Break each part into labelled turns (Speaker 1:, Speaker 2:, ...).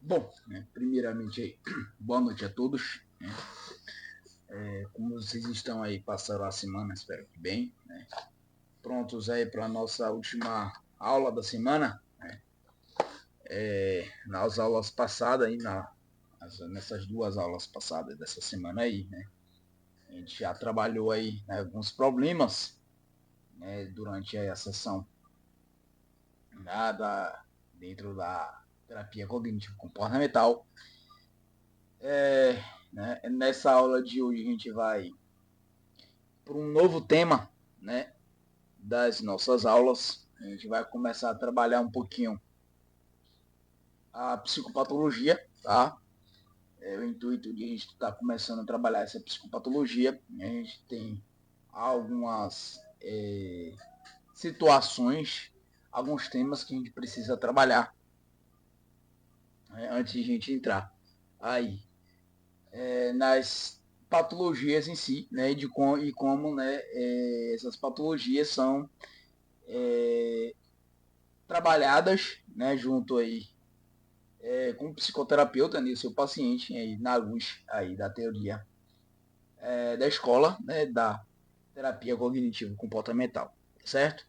Speaker 1: Bom, primeiramente aí, boa noite a todos. Como vocês estão aí, passaram a semana, espero que bem, né? Prontos aí para a nossa última aula da semana, né? Nas aulas passadas aí, nessas duas aulas passadas dessa semana aí, né? A gente já trabalhou aí, né, alguns problemas, né, durante aí a sessão, dentro da terapia cognitivo comportamental. Nessa aula de hoje a gente vai para um novo tema, né, das nossas aulas. A gente vai começar a trabalhar um pouquinho a psicopatologia, tá? O intuito de a gente estar começando a trabalhar essa psicopatologia. A gente tem algumas situações, alguns temas que a gente precisa trabalhar, né, antes de a gente entrar aí nas patologias em si, né, e como, né, essas patologias são trabalhadas, né, junto aí com o psicoterapeuta, né, seu paciente, aí, na luz aí da teoria da escola, né, da terapia cognitivo comportamental, certo?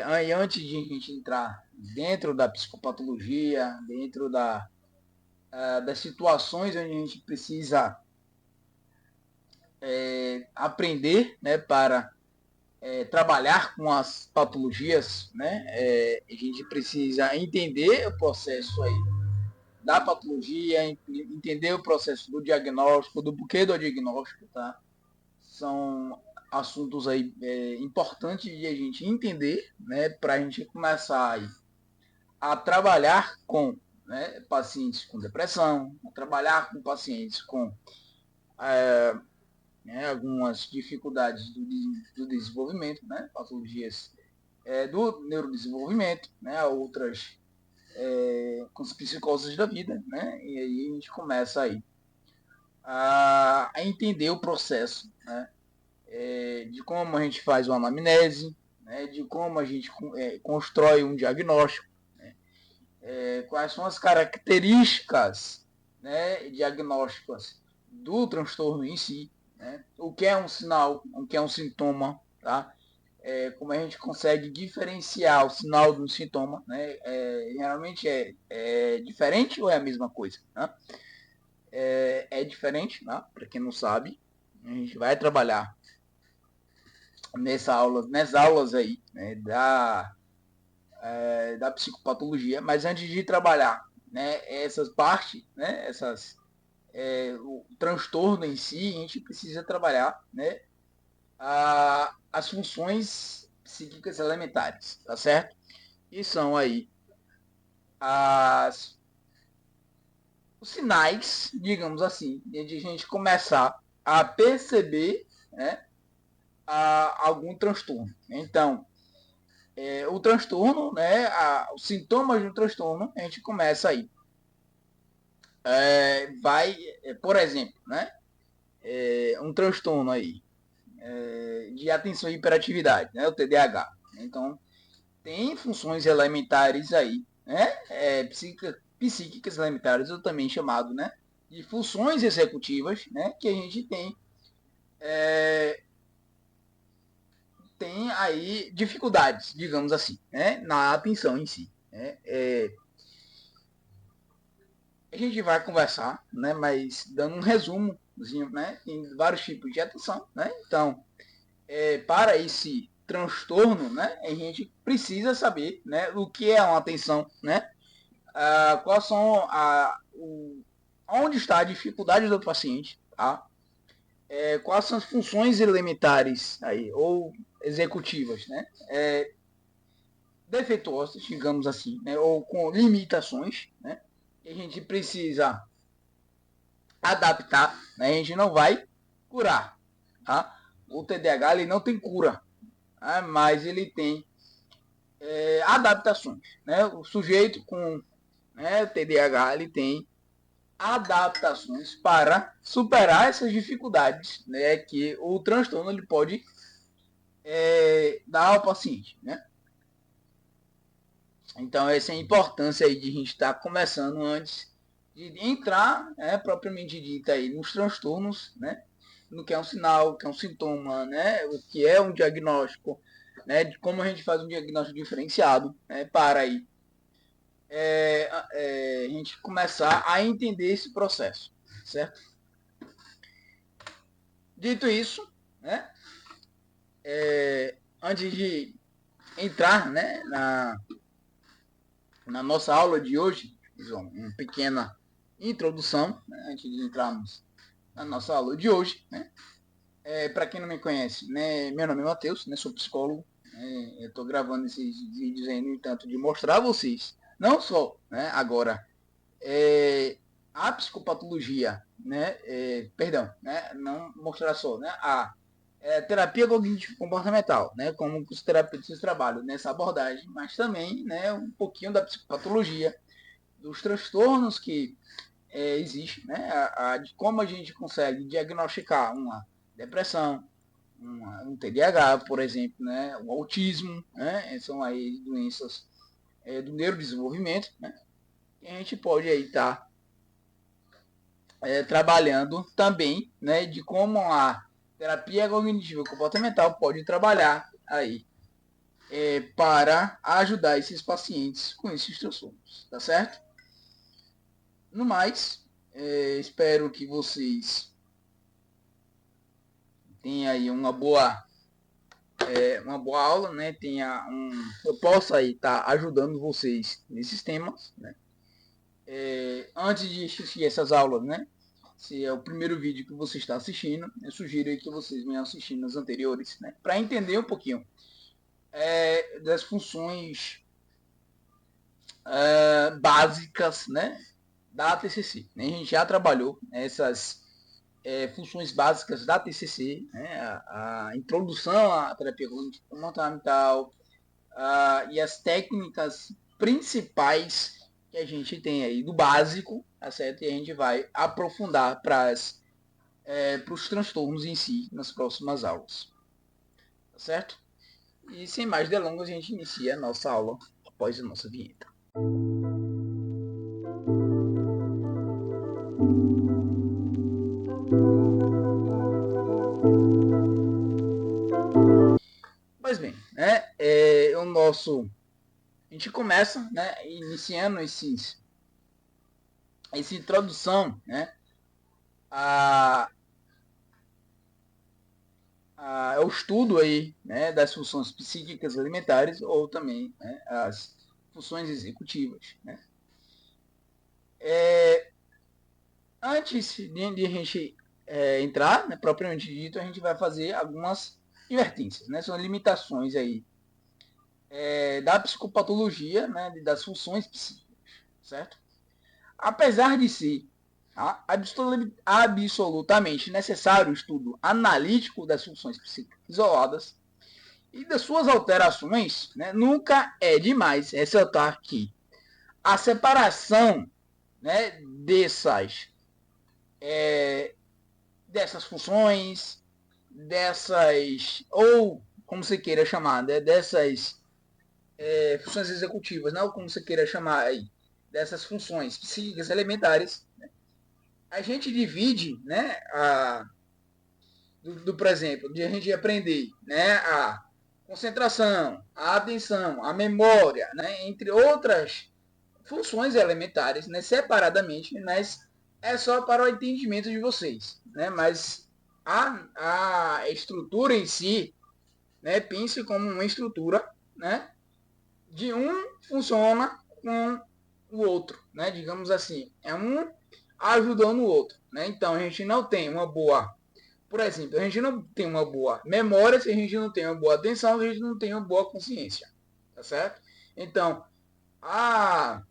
Speaker 1: Aí antes de a gente entrar dentro da psicopatologia, dentro das situações onde a gente precisa aprender, né, para trabalhar com as patologias, né, a gente precisa entender o processo aí da patologia, entender o processo do diagnóstico, do porquê do diagnóstico, tá? São assuntos aí importantes de a gente entender, né, para a gente começar aí a trabalhar com, né, pacientes com depressão, a trabalhar com pacientes com algumas dificuldades do desenvolvimento, né, patologias do neurodesenvolvimento, né, outras com as psicoses da vida, né, e aí a gente começa aí a entender o processo, né, de como a gente faz uma anamnese, né, de como a gente constrói um diagnóstico, quais são as características, né, diagnósticas do transtorno em si, né, o que é um sinal, o que é um sintoma, tá? Como a gente consegue diferenciar o sinal do sintoma, né? Geralmente é diferente ou é a mesma coisa? Né? É diferente, né? Para quem não sabe, a gente vai trabalhar nas aulas aí, né, da psicopatologia, mas antes de trabalhar, né, essas partes, né, o transtorno em si, a gente precisa trabalhar, né, as funções psíquicas elementares, tá certo? E são aí as, os sinais, digamos assim, de a gente começar a perceber, né, algum transtorno. Então, o transtorno, né, os sintomas do transtorno, a gente começa aí. Por exemplo, né, um transtorno aí de atenção e hiperatividade, né, o TDAH. Então, tem funções elementares aí, né, psíquicas elementares, ou também chamado, né, de funções executivas, né, que a gente tem aí dificuldades, digamos assim, né, na atenção em si. Né. A gente vai conversar, né, mas dando um resumo, né, tem vários tipos de atenção, né, então, para esse transtorno, né, a gente precisa saber, né, o que é uma atenção, né, quais são onde está a dificuldade do paciente, tá? Quais são as funções elementares aí, ou executivas, né? Defeituosas, digamos assim, né? Ou com limitações, né? Que a gente precisa adaptar, né? A gente não vai curar, tá? O TDAH ele não tem cura, né? Mas ele tem adaptações, né? O sujeito com, né, TDAH ele tem adaptações para superar essas dificuldades, né, que o transtorno ele pode dar ao paciente, né? Então, essa é a importância aí de a gente estar começando antes de entrar, propriamente dita, aí, nos transtornos, né? No que é um sinal, o que é um sintoma, né? O que é um diagnóstico, né? De como a gente faz um diagnóstico diferenciado, né? Para aí a gente começar a entender esse processo, certo? Dito isso, né? Antes de entrar, né? Na nossa aula de hoje, João, uma pequena introdução, né, antes de entrarmos na nossa aula de hoje. Né? Para quem não me conhece, né, meu nome é Matheus, né, sou psicólogo. Eu estou gravando esses vídeos aí, no entanto, de mostrar a vocês, não só agora, a psicopatologia, né, perdão, né, não mostrar só, né, a terapia cognitivo comportamental, né, como os terapeutas trabalham nessa abordagem, mas também, né, um pouquinho da psicopatologia, dos transtornos que existe, né, de como a gente consegue diagnosticar uma depressão, um TDAH, por exemplo, né, o autismo, né, são aí doenças do neurodesenvolvimento, né, que a gente pode aí estar trabalhando também, né, de como a terapia cognitiva comportamental pode trabalhar aí para ajudar esses pacientes com esses transtornos, tá certo? No mais, espero que vocês tenham aí uma boa aula, né? Eu possa aí estar ajudando vocês nesses temas, né? Antes de assistir essas aulas, né? Se é o primeiro vídeo que você está assistindo, eu sugiro aí que vocês venham assistindo os anteriores, né? Para entender um pouquinho das funções básicas, né? Da TCC. Né? A gente já trabalhou essas funções básicas da TCC, né? A introdução à terapia comportamental e as técnicas principais que a gente tem aí do básico, tá certo? E a gente vai aprofundar para os transtornos em si nas próximas aulas, tá certo? E sem mais delongas, a gente inicia a nossa aula após a nossa vinheta. Pois bem, né? A gente começa, né? Iniciando essa introdução, né? A, ao estudo aí, né? Das funções psíquicas alimentares ou também, né, as funções executivas, né? Antes de a gente entrar, né, propriamente dito, a gente vai fazer algumas advertências, né? São limitações aí da psicopatologia, né? Das funções psíquicas, certo? Apesar de ser absolutamente necessário o estudo analítico das funções psíquicas isoladas e das suas alterações, né, nunca é demais ressaltar que a separação, né, dessas funções, ou como você queira chamar, né, dessas funções executivas, não como você queira chamar aí, dessas funções psíquicas elementares, a gente divide, né, por exemplo, de a gente aprender, né, a concentração, a atenção, a memória, né, entre outras funções elementares, né, separadamente, mas é só para o entendimento de vocês, né, mas a estrutura em si, né, pense como uma estrutura, né, de um funciona com o outro, né, digamos assim, é um ajudando o outro, né, então a gente não tem uma boa, por exemplo, a gente não tem uma boa memória se a gente não tem uma boa atenção, se a gente não tem uma boa consciência, tá certo? Então, a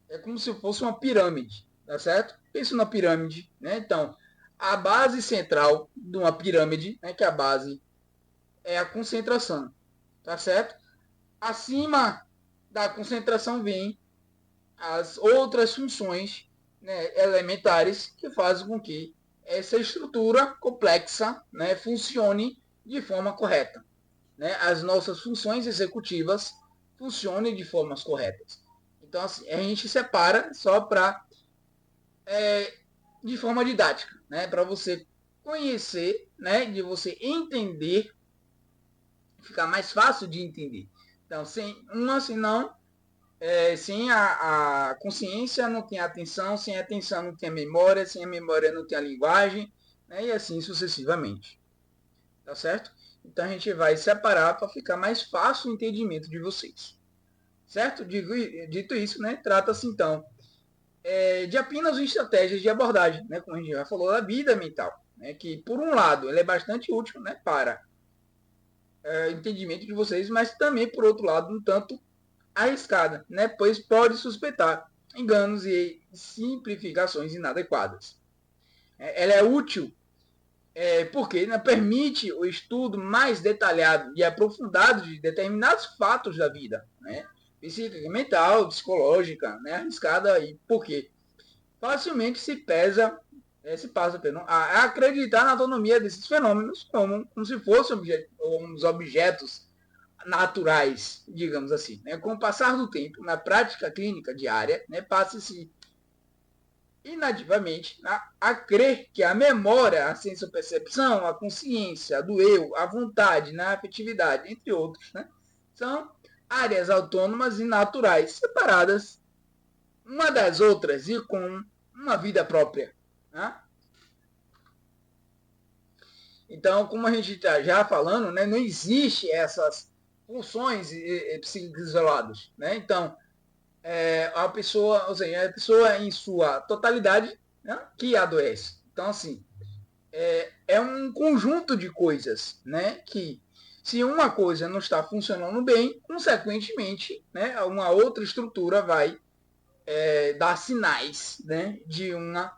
Speaker 1: é como se fosse uma pirâmide, tá certo? Pensa na pirâmide, né? Então, a base central de uma pirâmide, né, que a base é a concentração, tá certo? Acima da concentração vem as outras funções, né, elementares que fazem com que essa estrutura complexa, né, funcione de forma correta. Né? As nossas funções executivas funcione de formas corretas. Então, assim, a gente separa só para de forma didática, né? Para você conhecer, né? De você entender, ficar mais fácil de entender. Então, sem não, sem a consciência não tem a atenção, sem a atenção não tem a memória, sem a memória não tem a linguagem, né? E assim sucessivamente. Tá certo? Então a gente vai separar para ficar mais fácil o entendimento de vocês. Certo? Dito isso, né? Trata-se então de apenas estratégias de abordagem, né? Como a gente já falou, da vida mental. Né? Que, por um lado, ela é bastante útil, né? Para entendimento de vocês, mas também, por outro lado, um tanto arriscada, né? Pois pode suspeitar enganos e simplificações inadequadas. Ela é útil porque, né, permite o estudo mais detalhado e aprofundado de determinados fatos da vida, né? Psíquica, mental, psicológica, né? Arriscada aí. Por quê? Facilmente se passa perdão, a acreditar na autonomia desses fenômenos como se fossem uns objetos naturais, digamos assim. Né? Com o passar do tempo, na prática clínica diária, né, passa-se inativamente a crer que a memória, a sensopercepção, a consciência do eu, a vontade, a afetividade, entre outros, né, são áreas autônomas e naturais, separadas uma das outras e com uma vida própria. Né? Então, como a gente está já falando, né, não existe essas funções psíquicas isoladas. Né? Então, a pessoa, ou seja, a pessoa em sua totalidade, né, que adoece. Então, assim, é um conjunto de coisas, né, que se uma coisa não está funcionando bem, consequentemente, né, uma outra estrutura vai dar sinais, né, de uma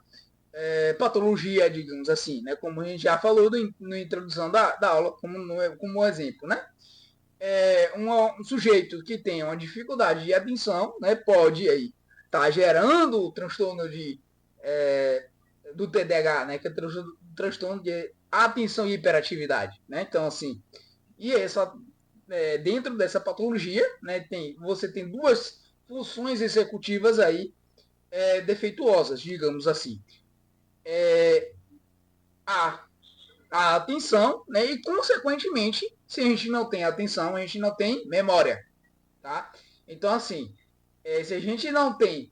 Speaker 1: patologia, digamos assim, né, como a gente já falou na introdução da aula, como exemplo, né, um sujeito que tem uma dificuldade de atenção, né, pode aí estar gerando o transtorno do TDAH, né, que é o transtorno de atenção e hiperatividade, né? Então assim, dentro dessa patologia, né, você tem duas funções executivas aí defeituosas, digamos assim, a a atenção, né? E consequentemente, se a gente não tem atenção, a gente não tem memória, tá? Então, assim, se a gente não tem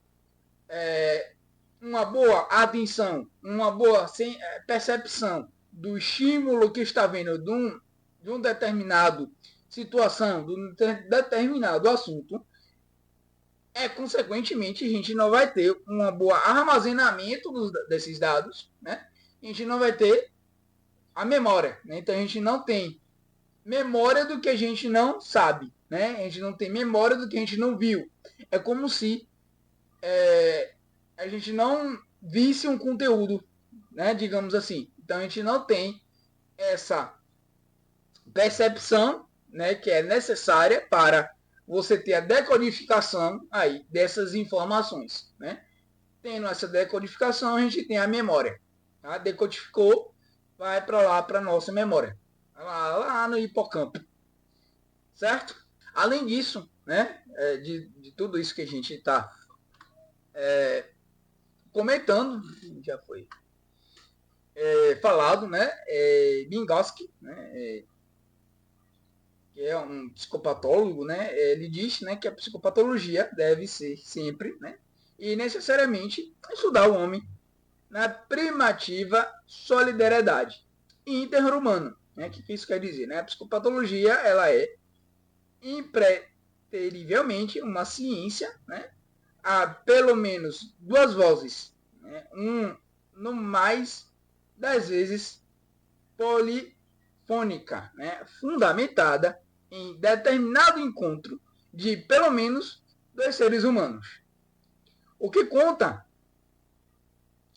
Speaker 1: uma boa atenção, uma boa percepção do estímulo que está vindo de um determinado situação, de um determinado assunto, consequentemente a gente não vai ter um bom armazenamento desses dados, né? A gente não vai ter a memória, né? Então a gente não tem memória do que a gente não sabe, né? A gente não tem memória do que a gente não viu. É como se a gente não visse um conteúdo, né? Digamos assim. Então a gente não tem essa percepção, né? Que é necessária para você ter a decodificação aí dessas informações, né? Tendo essa decodificação, a gente tem a memória. Tá? Decodificou, vai para lá para nossa memória, lá no hipocampo, certo? Além disso, né, de tudo isso que a gente está comentando, já foi falado, né, Vygotsky, né, que é um psicopatólogo, né, ele diz, né, que a psicopatologia deve ser sempre, né, e necessariamente estudar o homem na primativa solidariedade interhumana. Né, que isso quer dizer? Né? A psicopatologia ela é impreterivelmente uma ciência, né, há pelo menos duas vozes, né, no mais 10 vezes polifônica, né, fundamentada em determinado encontro de pelo menos dois seres humanos. O que conta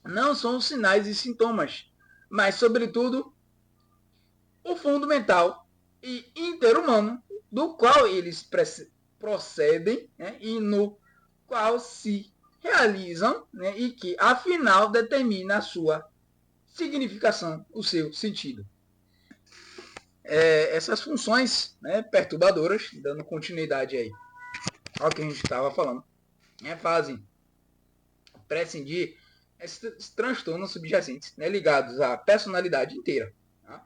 Speaker 1: não são os sinais e sintomas, mas, sobretudo, o fundo mental e interhumano do qual eles procedem, né, e no qual se realizam, né, e que, afinal, determina a sua significação, o seu sentido. Essas funções, né, perturbadoras, dando continuidade aí ao que a gente estava falando, fazem prescindir esses transtornos subjacentes, né, ligados à personalidade inteira, tá?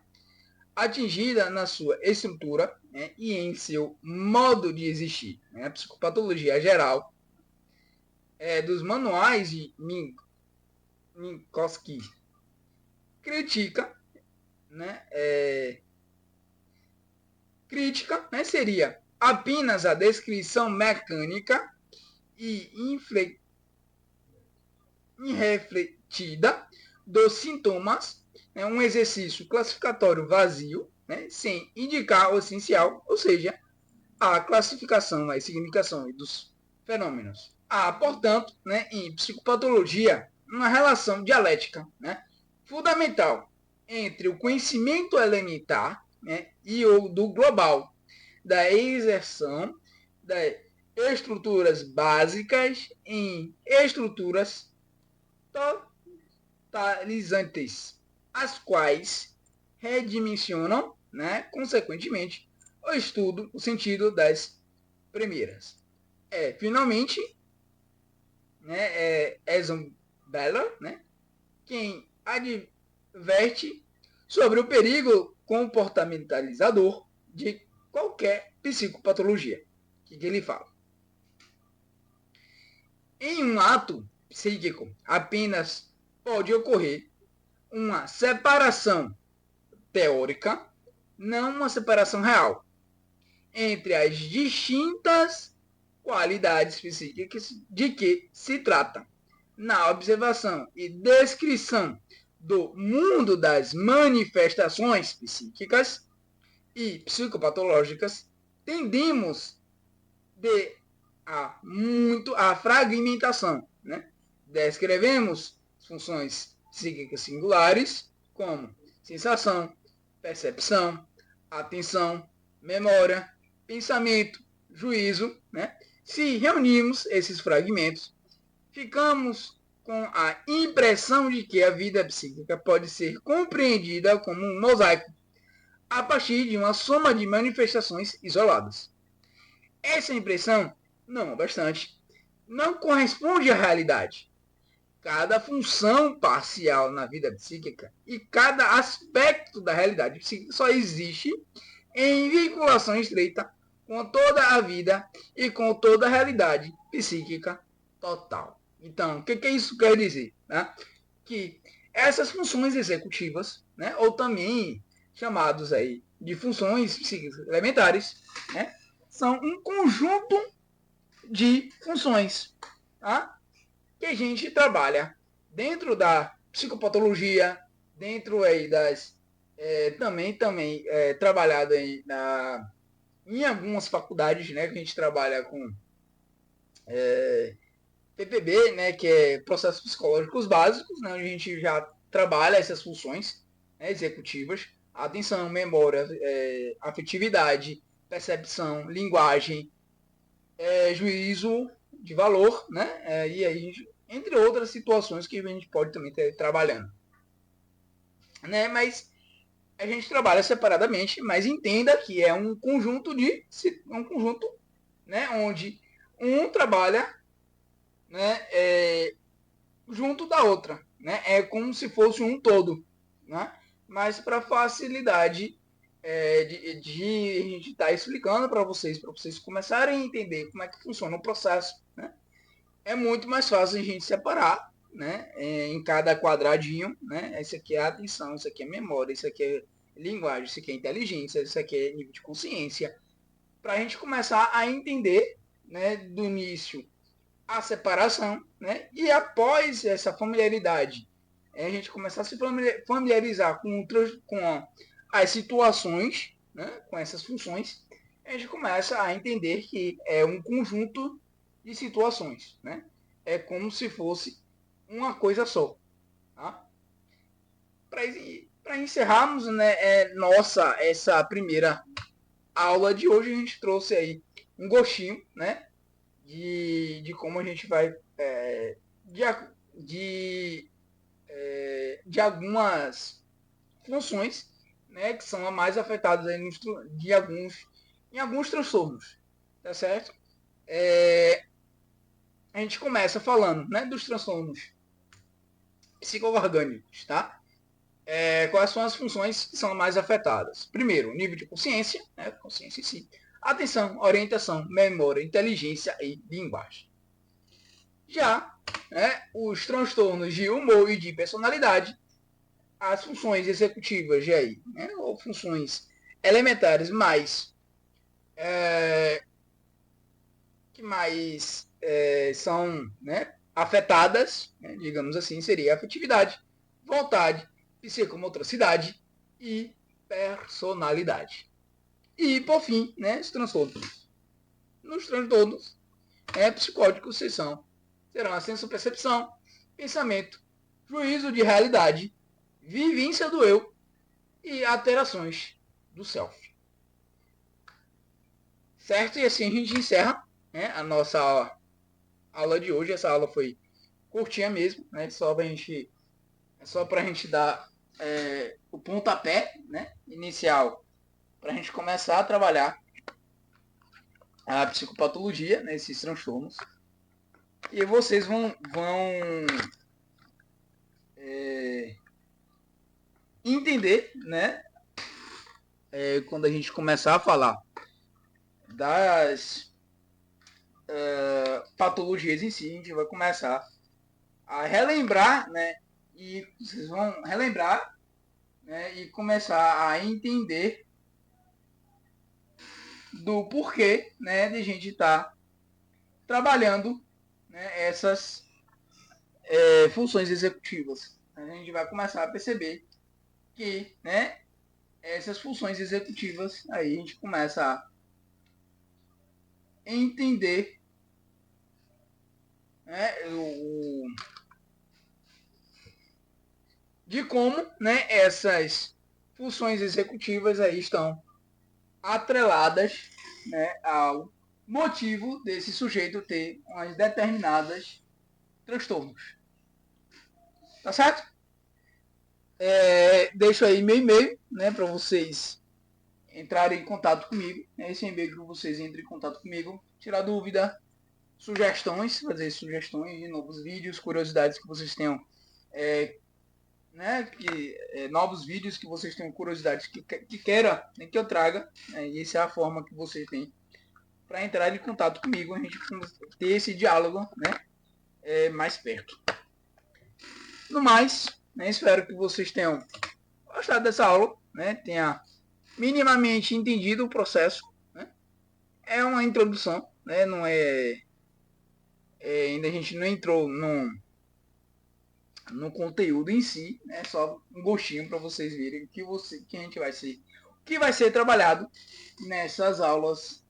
Speaker 1: Atingida na sua estrutura, né, e em seu modo de existir. Né? A psicopatologia geral dos manuais de Minkowski critica, né, crítica, né, seria apenas a descrição mecânica e irrefletida dos sintomas, né, um exercício classificatório vazio, né, sem indicar o essencial, ou seja, a classificação, a significação dos fenômenos. Há, portanto, né, em psicopatologia, uma relação dialética, né, fundamental entre o conhecimento elementar, né, e o do global, da exerção das estruturas básicas em estruturas totalizantes, as quais redimensionam, né, consequentemente, o estudo, o sentido das primeiras. Finalmente, né, Eson Beller, né, quem adverte sobre o perigo comportamentalizador de qualquer psicopatologia. O que ele fala? Em um ato psíquico, apenas pode ocorrer uma separação teórica, não uma separação real, entre as distintas qualidades psíquicas de que se trata. Na observação e descrição do mundo das manifestações psíquicas e psicopatológicas, tendemos muito a fragmentação. Né? Descrevemos funções psíquicas singulares, como sensação, percepção, atenção, memória, pensamento, juízo. Né? Se reunimos esses fragmentos, ficamos com a impressão de que a vida psíquica pode ser compreendida como um mosaico a partir de uma soma de manifestações isoladas. Essa impressão, não obstante, não corresponde à realidade. Cada função parcial na vida psíquica e cada aspecto da realidade psíquica só existe em vinculação estreita com toda a vida e com toda a realidade psíquica total. Então, o que isso quer dizer? Né? Que essas funções executivas, né, ou também chamados aí de funções psíquicas elementares, né, são um conjunto de funções, tá? Que a gente trabalha dentro da psicopatologia, dentro aí das também trabalhado aí em algumas faculdades, né, que a gente trabalha com PPB, né, que é processos psicológicos básicos, né, onde a gente já trabalha essas funções, né, executivas, atenção, memória, afetividade, percepção, linguagem, juízo de valor, né, e aí, entre outras situações que a gente pode também estar trabalhando. Né, mas a gente trabalha separadamente, mas entenda que é um conjunto né, onde um trabalha, né, junto da outra, né? É como se fosse um todo, né? Mas para facilidade de a gente estar explicando para vocês começarem a entender como é que funciona o processo, né? É muito mais fácil a gente separar, né? Em cada quadradinho, né? Esse aqui é a atenção, isso aqui é memória, isso aqui é linguagem, isso aqui é inteligência, isso aqui é nível de consciência, para a gente começar a entender, né? Do início a separação, né? E após essa familiaridade, a gente começar a se familiarizar com as situações, né? Com essas funções, a gente começa a entender que é um conjunto de situações, né? É como se fosse uma coisa só, tá? Para encerrarmos, né, essa primeira aula de hoje, a gente trouxe aí um gostinho, né, de como a gente vai de, de, de algumas funções, né, que são as mais afetadas aí em alguns transtornos, tá certo? A gente começa falando, né, dos transtornos psico-orgânicos, tá? Quais são as funções que são mais afetadas? Primeiro, nível de consciência, né, consciência em si, atenção, orientação, memória, inteligência e linguagem. Já, né, os transtornos de humor e de personalidade, as funções executivas de aí, né, ou funções elementares mais que mais são, né, afetadas, né, digamos assim, seria a afetividade, vontade, psicomotricidade e personalidade. E, por fim, né, os transtornos. Nos transtornos psicóticos serão a senso-percepção, pensamento, juízo de realidade, vivência do eu e alterações do self. Certo? E assim a gente encerra, né, a nossa aula de hoje. Essa aula foi curtinha mesmo, né? Só pra gente dar o pontapé, né, inicial, para a gente começar a trabalhar a psicopatologia, né, esses transtornos. E vocês vão entender, né, quando a gente começar a falar das patologias em si, a gente vai começar a relembrar, né, e vocês vão relembrar, né, e começar a entender do porquê, né, de a gente estar trabalhando, né, essas funções executivas. A gente vai começar a perceber que, né, essas funções executivas, aí a gente começa a entender, né, de como, né, essas funções executivas aí estão atreladas, né, ao motivo desse sujeito ter umas determinadas transtornos. Tá certo? Deixo aí meu e-mail, né, para vocês entrarem em contato comigo. Esse e-mail que vocês entrem em contato comigo, tirar dúvida, sugestões, fazer sugestões de novos vídeos, curiosidades que vocês tenham, né, novos vídeos que vocês tenham curiosidades que queira, né, que eu traga, né, e essa é a forma que vocês têm para entrar em contato comigo, a gente ter esse diálogo, né, mais perto. No mais, né, espero que vocês tenham gostado dessa aula, né, tenha minimamente entendido o processo. Né? É uma introdução, né, não ainda a gente não entrou no conteúdo em si, né, só um gostinho para vocês verem que a gente vai ser trabalhado nessas aulas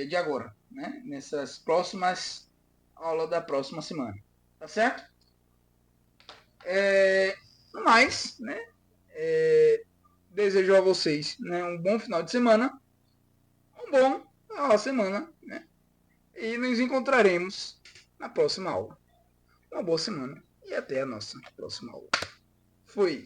Speaker 1: de agora, né, nessas próximas aulas da próxima semana, tá certo? No mais, né, desejo a vocês, né, um bom final de semana, uma semana, né, e nos encontraremos na próxima aula. Uma boa semana e até a nossa próxima aula. Fui!